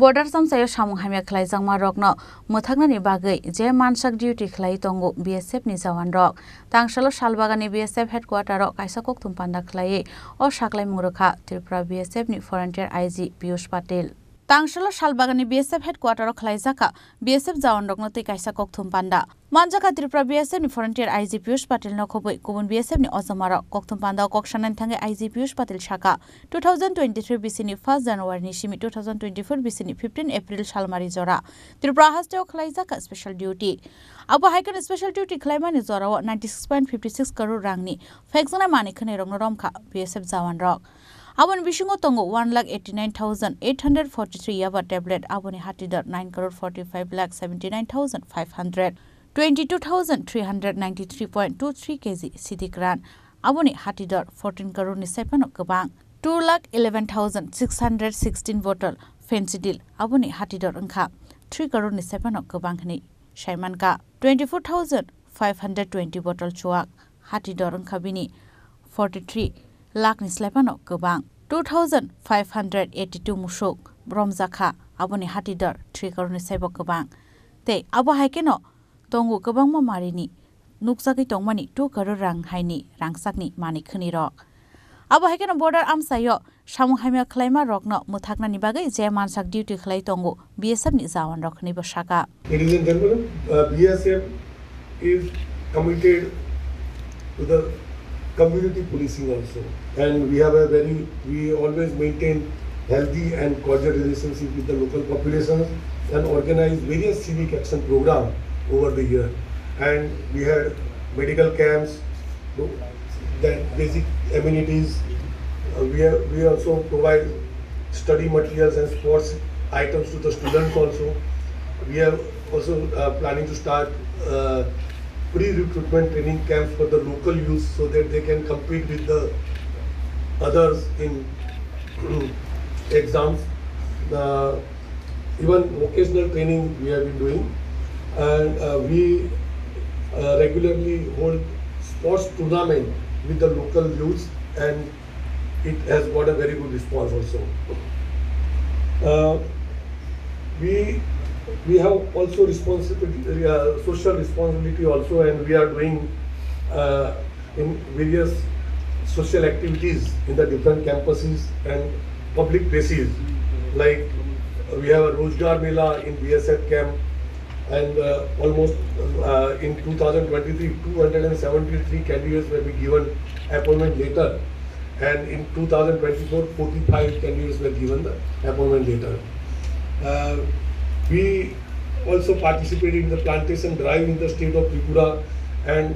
border samsayo samung hamya khlai jangma rokno muthaknani bagai je mansak duty khlai tongo BSF ni jawan rok Tangsalo Shalbagan ni BSF headquarter rok kaisa Kokthum panda khlai o saklai mungrakha Tripura BSF ni Frontier IG Piyush Patel Tangsalo Shalbagan ni BSF headquarter rok khlai jaka BSF jawan rokno tei kaisa Kokthum panda manjaka Tripura BSF ni Frontier IG Piyush Patel no khoboi kubun BSF ni ozamara Kokthum panda kokshanan thange IG Piyush Patel shaka 2023 BC ni 1 January ni shimi 2024 BC ni 15 April shalmari jora Tripura hasteo khlai jaka special duty abo haikan special duty khlaima ni jora 96.56 crore rangni faksana mani khane rong romkha BSF jawan rok Abon Bishingo Tongo 1,89,843 Yaba tablet Aboni Hatidar 9,45,79,500 22,393.23 kg Sidikran Aboni Hatidar 14 crore ni Sepan Kabang 2,11,616 bottle Fencidil Aboni Hatidar Unka 3 crore ni Sepan Kabangni Shaimanka 24,520 bottle Chuak Hatidar Unkabini 43 lakh ni slepano kabang 2,582 mushuk bromzakha aboni hatidar 3 crore ni sebo kabang te abo haikeno tongu kabang ma marini nuksaki tongmani 2 crore rang haini rangsakni mani khni rok abo haikeno border amsayo samung hamya khlaima rokno muthakna ni bagai je mansak duty khlai tongu BSF ni jawan rokni bosaka Ladies and gentlemen, BSF is committed to the community policing also, and we always maintain healthy and cordial relationship with the local populations and organize various civic action programs over the year. And we had medical camps, that basic amenities. We also provide study materials and sports items to the students also. We are also planning to start pre-recruitment training camps for the local youth so that they can compete with the others in exams. Even vocational training we have been doing, and we regularly hold sports tournament with the local youths, and it has got a very good response also. We have also responsibility, social responsibility also, and we are doing in various social activities in the different campuses and public places. Like we have a Rozgar Mela in BSF camp, and almost in 2023, 273 candidates were given appointment letter, and in 2024, 45 candidates were given the appointment letter. We also participated in the plantation drive in the state of Tripura, and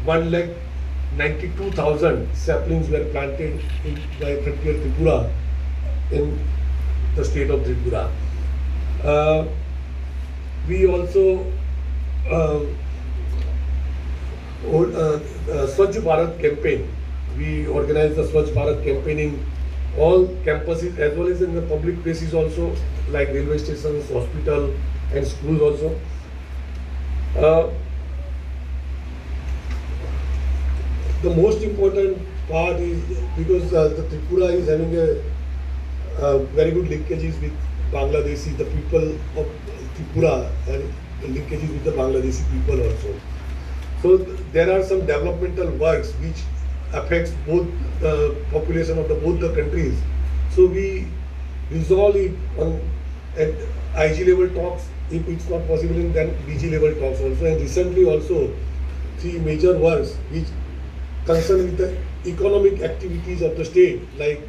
1,92,000 saplings were planted by Frontier Tripura in the state of Tripura. We also Swachh Bharat campaign. We organized the Swachh Bharat campaign in all campuses as well as in the public places also, like railway stations, hospital and schools also. The most important part is because the Tripura is having a very good linkages with Bangladeshi, the people of Tripura, and linkages with the Bangladeshi people also. So there are some developmental works which affects both the population of both the countries. So we resolve it on at IG level talks. If it's not possible, then DG level talks also. And recently also 3 major works which concern with the economic activities of the state, like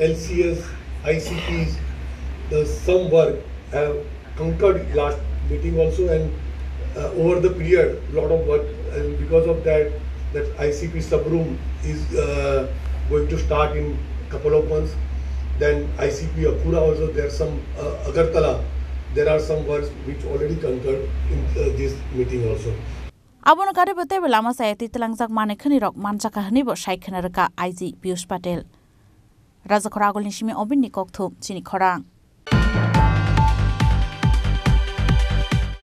LCS, ICPs. Some work have concurred last meeting also, and over the period, lot of work, and because of that ICP sub-room is going to start in a couple of months. Then ICP Akura also, there are some Agartala, there are some works which already concurred in this meeting also. Abon kare bete belama sayati telangjak mane khani rok manjaka hnibo shaikhana raka IG Piyush Patel Raja Khorang nishimi obin ni Kokthum Chini Khorang